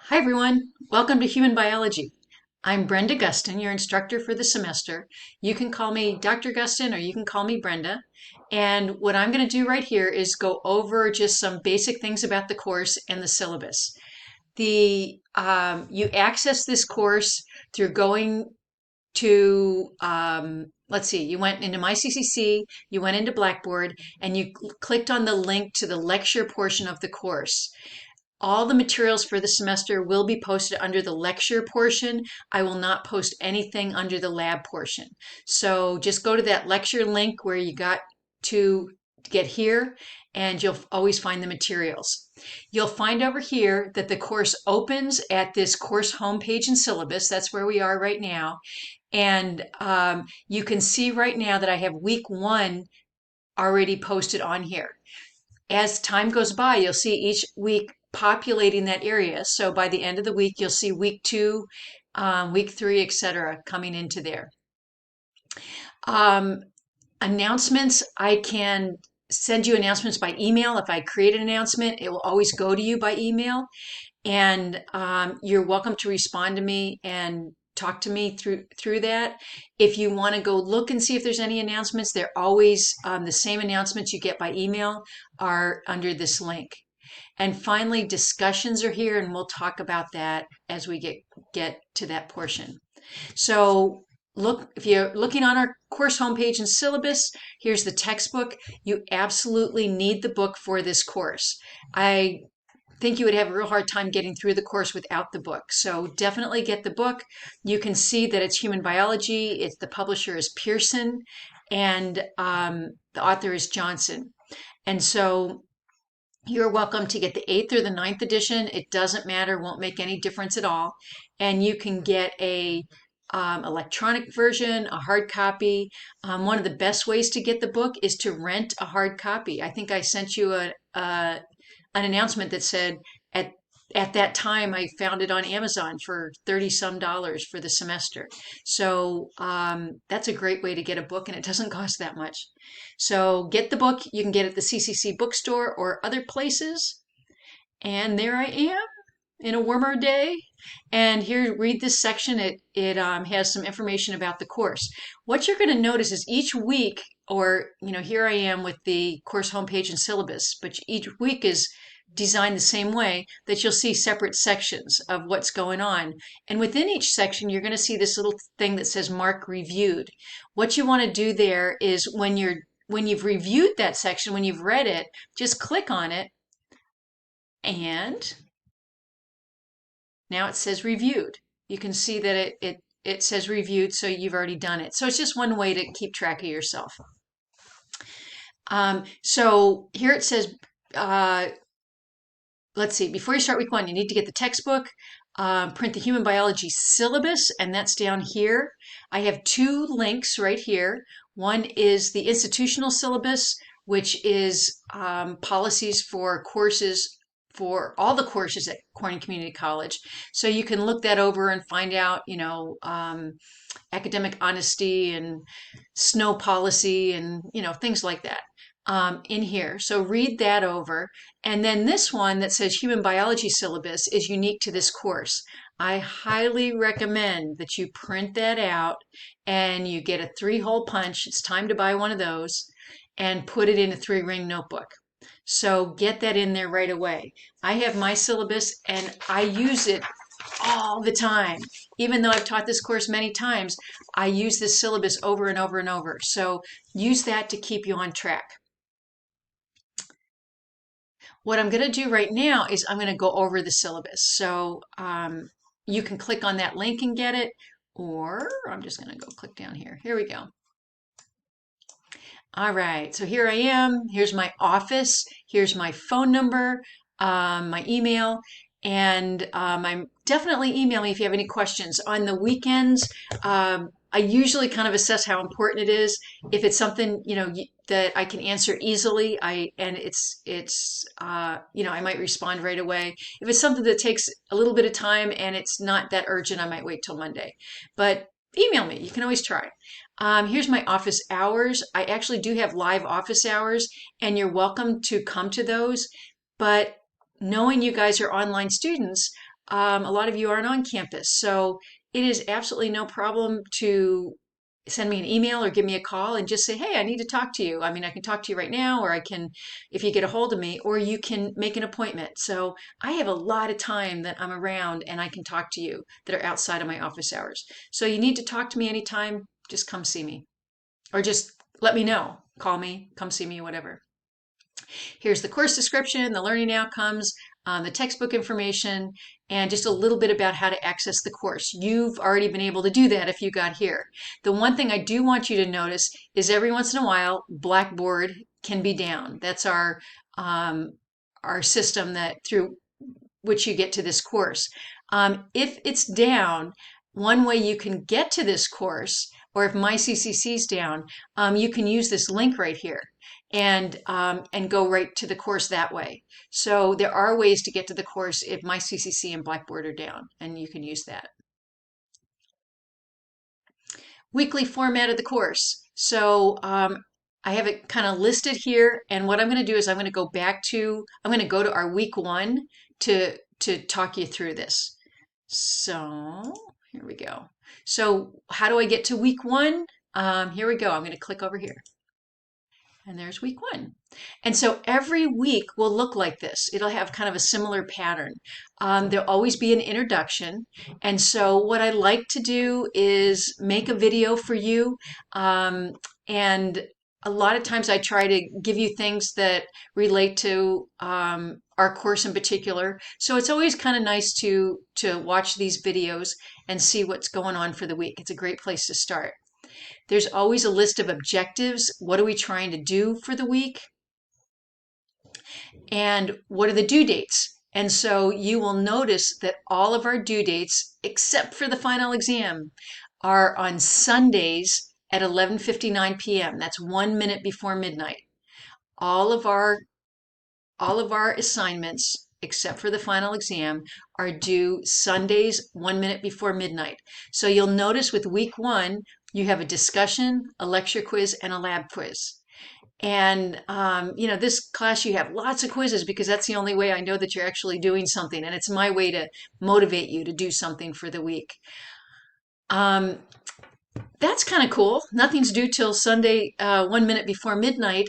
Hi everyone, welcome to Human Biology. I'm Brenda Gustin, your instructor for the semester. You can call me Dr. Gustin or you can call me Brenda. And what I'm going to do right here is go over just some basic things about the course and the syllabus. You access this course through going to let's see, you went into MyCCC, you went into Blackboard, and you clicked on the link to the lecture portion of the course. All the materials for the semester will be posted under the lecture portion. I will not post anything under the lab portion. So just go to that lecture link where you got to get here, and you'll always find the materials. You'll find over here that the course opens at this course homepage and syllabus. That's where we are right now. And you can see right now that I have week 1 already posted on here. As time goes by, you'll see each week populating that area. So by the end of the week, you'll see week 2, week 3, etc. coming into there. Announcements, I can send you announcements by email. If I create an announcement, it will always go to you by email. And you're welcome to respond to me and talk to me through that. If you want to go look and see if there's any announcements, they're always the same announcements you get by email are under this link. And finally, discussions are here, and we'll talk about that as we get to that portion. So look, if you're looking on our course homepage and syllabus, here's the textbook. You absolutely need the book for this course. I think you would have a real hard time getting through the course without the book. So definitely get the book. You can see that it's human biology. The publisher is Pearson, and the author is Johnson. And so you're welcome to get the 8th or the 9th edition. It doesn't matter, won't make any difference at all. And you can get a electronic version, a hard copy. One of the best ways to get the book is to rent a hard copy. I think I sent you an announcement that said at that time I found it on Amazon for $30-some for the semester. So that's a great way to get a book, and it doesn't cost that much. So get the book. You can get it at the CCC bookstore or other places. And there I am in a warmer day. And here, read this section. It has some information about the course. What you're going to notice is each week, or here I am with the course homepage and syllabus, but each week is designed the same way that you'll see separate sections of what's going on. And within each section, you're going to see this little thing that says Mark Reviewed. What you want to do there is when you've reviewed that section, when you've read it, just click on it, and now it says Reviewed. You can see that it says Reviewed, so you've already done it. So it's just one way to keep track of yourself. So here it says, let's see, before you start week 1, you need to get the textbook, print the human biology syllabus, and that's down here. I have 2 links right here. One is the institutional syllabus, which is policies for courses, for all the courses at Corning Community College. So you can look that over and find out, academic honesty and snow policy and, things like that. In here. So read that over. And then this one that says Human Biology Syllabus is unique to this course. I highly recommend that you print that out and you get a 3-hole punch. It's time to buy one of those and put it in a 3-ring notebook. So get that in there right away. I have my syllabus and I use it all the time. Even though I've taught this course many times, I use this syllabus over and over and over. So use that to keep you on track. What I'm going to do right now is I'm going to go over the syllabus. So you can click on that link and get it, or I'm just going to go click down here. Here we go. All right, so here I am. Here's my office. Here's my phone number, my email, and I'm definitely email me if you have any questions. On the weekends, I usually kind of assess how important it is. If it's something, that I can answer easily, I might respond right away. If it's something that takes a little bit of time and it's not that urgent, I might wait till Monday. But email me. You can always try. Here's my office hours. I actually do have live office hours, and you're welcome to come to those. But knowing you guys are online students, a lot of you aren't on campus. So it is absolutely no problem to send me an email or give me a call and just say, hey, I need to talk to you. I mean, I can talk to you right now, or I can, if you get a hold of me, or you can make an appointment. So I have a lot of time that I'm around and I can talk to you that are outside of my office hours. So you need to talk to me anytime, just come see me or just let me know. Call me, come see me, whatever. Here's the course description, the learning outcomes, the textbook information, and just a little bit about how to access the course. You've already been able to do that if you got here. The one thing I do want you to notice is every once in a while, Blackboard can be down. That's our system that through which you get to this course. If it's down, one way you can get to this course, or if MyCCC is down, you can use this link right here and go right to the course that way. So there are ways to get to the course if MyCCC and Blackboard are down, and you can use that. Weekly format of the course. So I have it kind of listed here, and what I'm going to do is I'm going to go to our week 1 to talk you through this. So here we go. So how do I get to week 1? Here we go. I'm going to click over here. And there's week 1. And so every week will look like this. It'll have kind of a similar pattern. There'll always be an introduction. And so what I like to do is make a video for you. And a lot of times I try to give you things that relate to our course in particular. So it's always kind of nice to watch these videos and see what's going on for the week. It's a great place to start. There's always a list of objectives. What are we trying to do for the week? And what are the due dates? And so you will notice that all of our due dates, except for the final exam, are on Sundays at 11:59 p.m. That's 1 minute before midnight. All of our assignments, except for the final exam, are due Sundays 1 minute before midnight. So you'll notice with week 1, you have a discussion, a lecture quiz, and a lab quiz. And, this class, you have lots of quizzes because that's the only way I know that you're actually doing something. And it's my way to motivate you to do something for the week. That's kind of cool. Nothing's due till Sunday, 1 minute before midnight.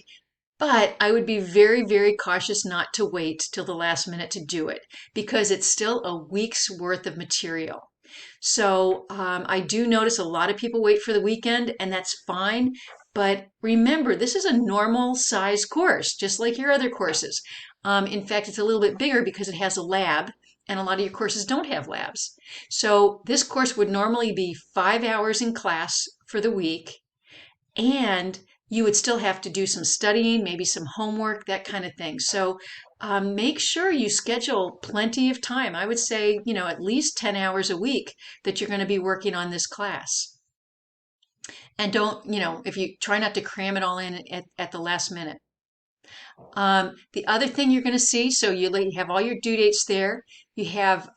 But I would be very, very cautious not to wait till the last minute to do it because it's still a week's worth of material. So I do notice a lot of people wait for the weekend, and that's fine. But remember, this is a normal size course, just like your other courses. In fact, it's a little bit bigger because it has a lab, and a lot of your courses don't have labs. So this course would normally be 5 hours in class for the week, and you would still have to do some studying, maybe some homework, that kind of thing. So make sure you schedule plenty of time. I would say, at least 10 hours a week that you're going to be working on this class. And don't, if you try not to cram it all in at the last minute. The other thing you're going to see, so you have all your due dates there. You have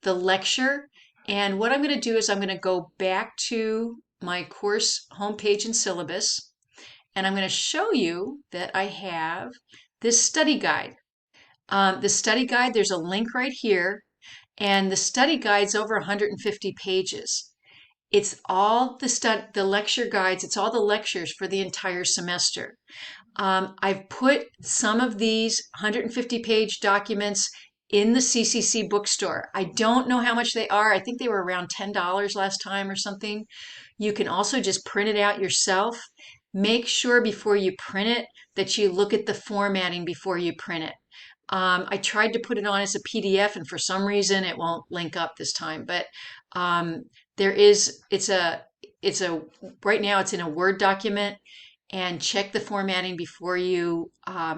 the lecture. And what I'm going to do is I'm going to go back to my course homepage and syllabus. And I'm going to show you that I have this study guide. The study guide, there's a link right here. And the study guide's over 150 pages. It's all the lecture guides. It's all the lectures for the entire semester. I've put some of these 150-page documents in the CCC bookstore. I don't know how much they are. I think they were around $10 last time or something. You can also just print it out yourself. Make sure before you print it that you look at the formatting before you print it. I tried to put it on as a PDF, and for some reason it won't link up this time. But right now it's in a Word document, and check the formatting before you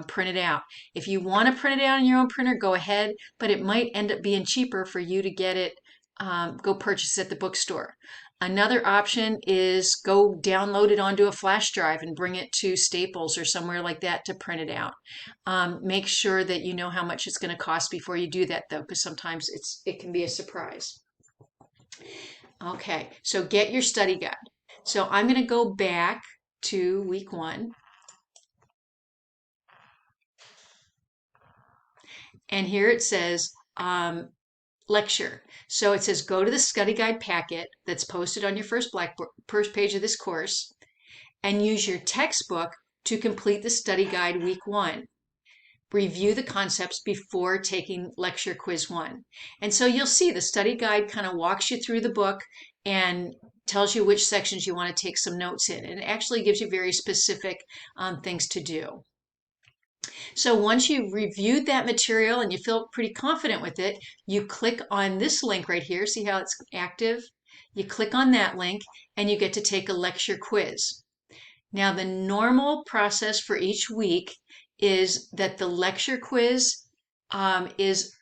print it out. If you want to print it out in your own printer, go ahead, but it might end up being cheaper for you to get it, go purchase it at the bookstore. Another option is go download it onto a flash drive and bring it to Staples or somewhere like that to print it out. Make sure that you know how much it's going to cost before you do that, though, because sometimes it can be a surprise. Okay, so get your study guide. So I'm going to go back to week 1. And here it says lecture. So it says go to the study guide packet that's posted on your first page of this course and use your textbook to complete the study guide week 1. Review the concepts before taking lecture quiz 1. And so you'll see the study guide kind of walks you through the book and tells you which sections you want to take some notes in. And it actually gives you very specific things to do. So once you've reviewed that material and you feel pretty confident with it, you click on this link right here. See how it's active? You click on that link and you get to take a lecture quiz. Now, the normal process for each week is that the lecture quiz is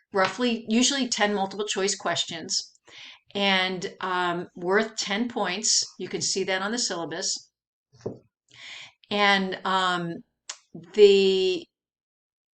usually 10 multiple choice questions and worth 10 points. You can see that on the syllabus. And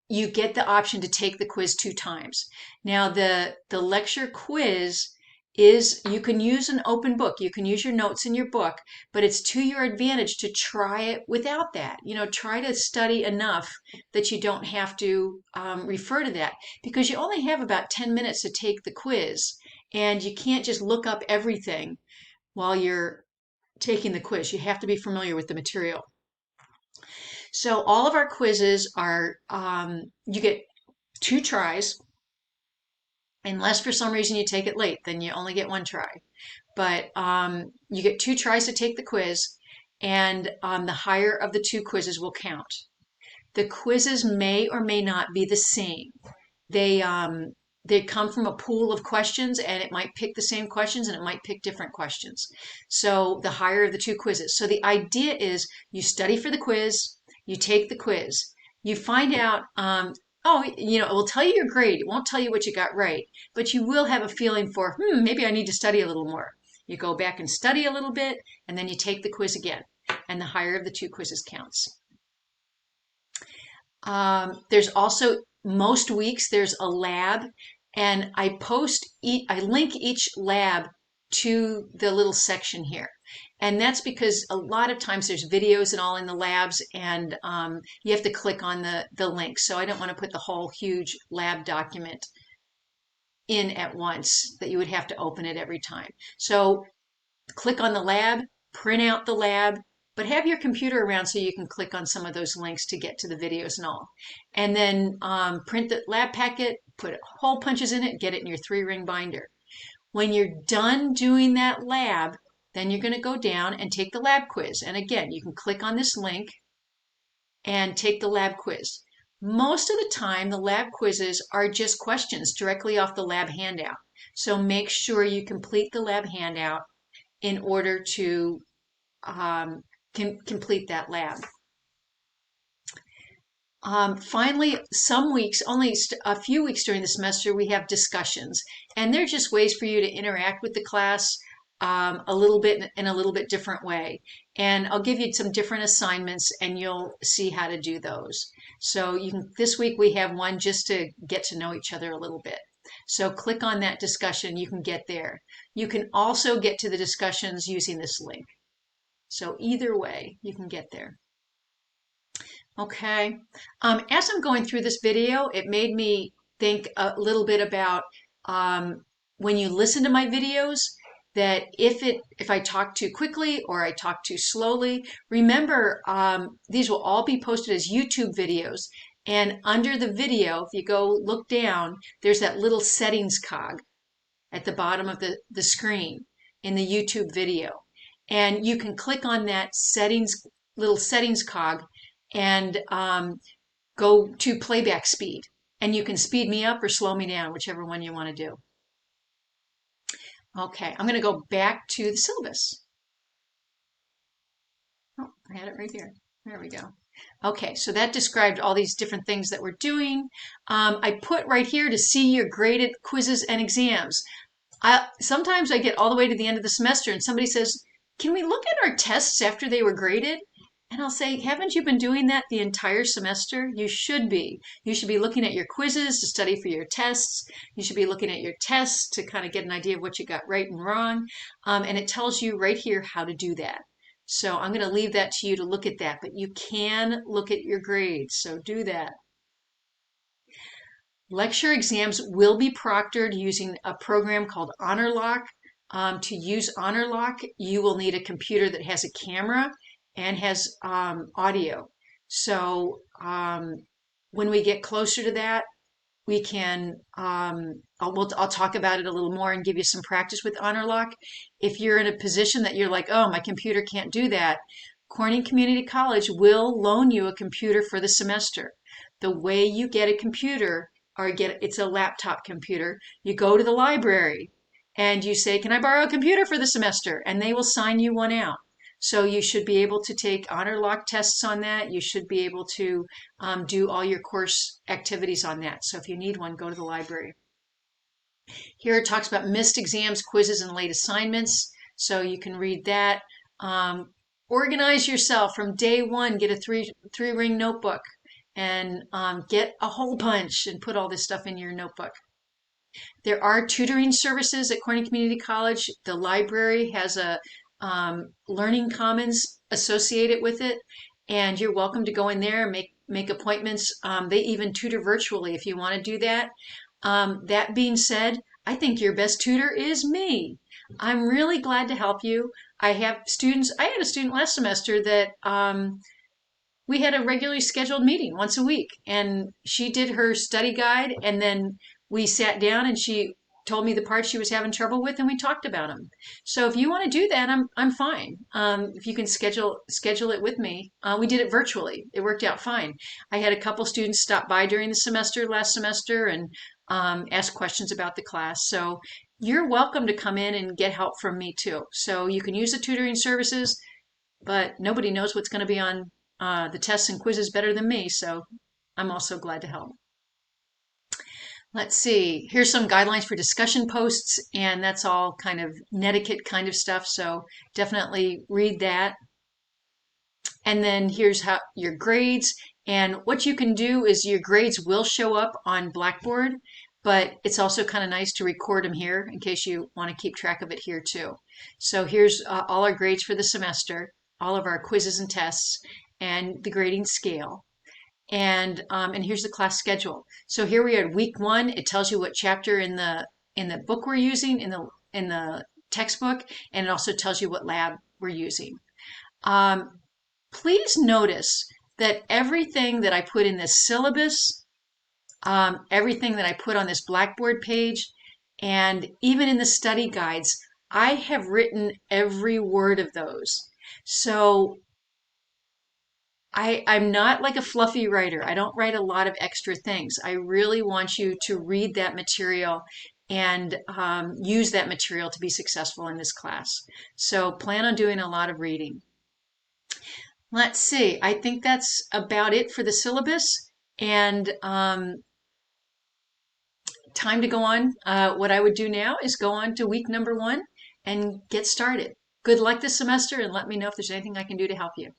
you get the option to take the quiz 2 times. Now, the lecture quiz is, you can use an open book. You can use your notes in your book, but it's to your advantage to try it without that. Try to study enough that you don't have to refer to that, because you only have about 10 minutes to take the quiz, and you can't just look up everything while you're taking the quiz. You have to be familiar with the material. So all of our quizzes are, you get 2 tries. Unless for some reason you take it late, then you only get 1 try. But you get 2 tries to take the quiz, and the higher of the 2 quizzes will count. The quizzes may or may not be the same. They come from a pool of questions, and it might pick the same questions and it might pick different questions. So the higher of the 2 quizzes. So the idea is you study for the quiz, you take the quiz, you find out, it will tell you your grade. It won't tell you what you got right, but you will have a feeling for, maybe I need to study a little more. You go back and study a little bit, and then you take the quiz again, and the higher of the 2 quizzes counts. There's also, most weeks, there's a lab, and I link each lab to the little section here. And that's because a lot of times there's videos and all in the labs, and you have to click on the link. So I don't want to put the whole huge lab document in at once that you would have to open it every time. So click on the lab, print out the lab, but have your computer around so you can click on some of those links to get to the videos and all. And then print the lab packet, put hole punches in it, get it in your 3-ring binder. When you're done doing that lab, then you're going to go down and take the lab quiz. And again, you can click on this link and take the lab quiz. Most of the time, the lab quizzes are just questions directly off the lab handout. So make sure you complete the lab handout in order to complete that lab. Finally, some weeks, only a few weeks during the semester, we have discussions. And they're just ways for you to interact with the class a little bit in a little bit different way. And I'll give you some different assignments and you'll see how to do those. So this week we have one just to get to know each other a little bit. So click on that discussion, you can get there. You can also get to the discussions using this link. So either way, you can get there. Okay. As I'm going through this video, it made me think a little bit about when you listen to my videos, that if I talk too quickly or I talk too slowly, remember these will all be posted as YouTube videos. And under the video, if you go look down, there's that little settings cog at the bottom of the screen in the YouTube video. And you can click on that little settings cog and go to playback speed. And you can speed me up or slow me down, whichever one you want to do. Okay, I'm going to go back to the syllabus. Oh, I had it right here. There we go. Okay, so that described all these different things that we're doing. I put right here to see your graded quizzes and exams. Sometimes I get all the way to the end of the semester and somebody says, can we look at our tests after they were graded? And I'll say, haven't you been doing that the entire semester? You should be. You should be looking at your quizzes to study for your tests. You should be looking at your tests to kind of get an idea of what you got right and wrong. And it tells you right here how to do that. So I'm going to leave that to you to look at that, but you can look at your grades. So do that. Lecture exams will be proctored using a program called HonorLock. To use HonorLock, you will need a computer that has a camera and has audio. So when we get closer to that, we can I'll talk about it a little more and give you some practice with HonorLock. If you're in a position that you're like, oh, my computer can't do that, Corning Community College will loan you a computer for the semester. The way you get a computer, or get it's a laptop computer, you go to the library and you say, can I borrow a computer for the semester? And they will sign you one out. So you should be able to take HonorLock tests on that. You should be able to do all your course activities on that. So if you need one, go to the library. Here it talks about missed exams, quizzes, and late assignments. So you can read that. Organize yourself from day one. Get a three ring notebook and get a hole punch and put all this stuff in your notebook. There are tutoring services at Corning Community College. The library has a Learning Commons associated with it, and you're welcome to go in there and make appointments. They even tutor virtually if you want to do that. That being said, I think your best tutor is me. I'm really glad to help you. I have students. I had a student last semester that we had a regularly scheduled meeting once a week, and she did her study guide, and then we sat down and she told me the parts she was having trouble with, and we talked about them. So if you want to do that, I'm fine. If you can schedule it with me, we did it virtually. It worked out fine. I had a couple students stop by during the semester last semester and ask questions about the class. So you're welcome to come in and get help from me too. So you can use the tutoring services, but nobody knows what's going to be on the tests and quizzes better than me. So I'm also glad to help. Let's see, here's some guidelines for discussion posts, and that's all kind of netiquette kind of stuff, so definitely read that. And then here's how your grades, and what you can do is your grades will show up on Blackboard, but it's also kind of nice to record them here in case you want to keep track of it here too. So here's all our grades for the semester, all of our quizzes and tests, and the grading scale. And here's the class schedule. So here we are, week 1. It tells you what chapter in the book we're using, in the textbook, and it also tells you what lab we're using. Please notice that everything that I put in this syllabus, everything that I put on this Blackboard page, and even in the study guides, I have written every word of those. So I'm not like a fluffy writer. I don't write a lot of extra things. I really want you to read that material and use that material to be successful in this class. So plan on doing a lot of reading. Let's see. I think that's about it for the syllabus. And time to go on. What I would do now is go on to week number 1 and get started. Good luck this semester, and let me know if there's anything I can do to help you.